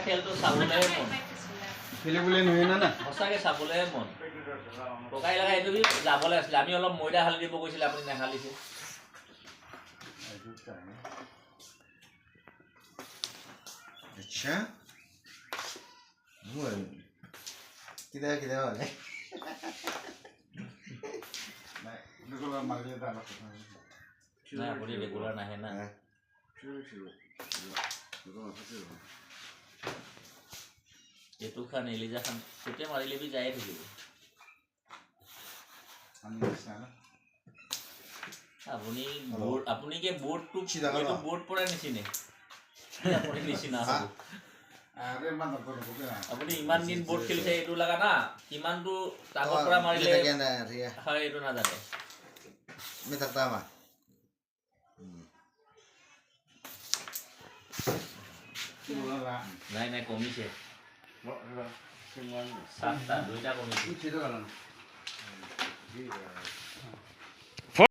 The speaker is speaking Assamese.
খেলটো চাবলৈহে মন খেলিবলৈ নহয় না সঁচাকৈ চাবলৈহে মন টকাই লগা এইটো যাবলৈ আছিলে আমি অলপ ময়দা হালি দিব কৈছিলে আপুনি নেহালিছে अच्छा किधर किधर वाले रेगुलर मार दिया था ना पूरी रेगुलर ना है ना ये तो खान एलिजा खान छोटे मारिले भी जाए थे আপুনি বোৰ্ড আপুনি কি বোৰ্ডটো এইটো বোৰ্ড পৰা নিচিনে আপুনি নিচিনা হ'ব আপুনি ইমান দিন বোৰ্ড খেলিছে এইটো লগা না কিমানটো আগৰ পৰা মাৰিলে হয় এইটো নাজানে मैं थकता हूँ নাই নাই কমিছে সাতটা দুইটা কমিছে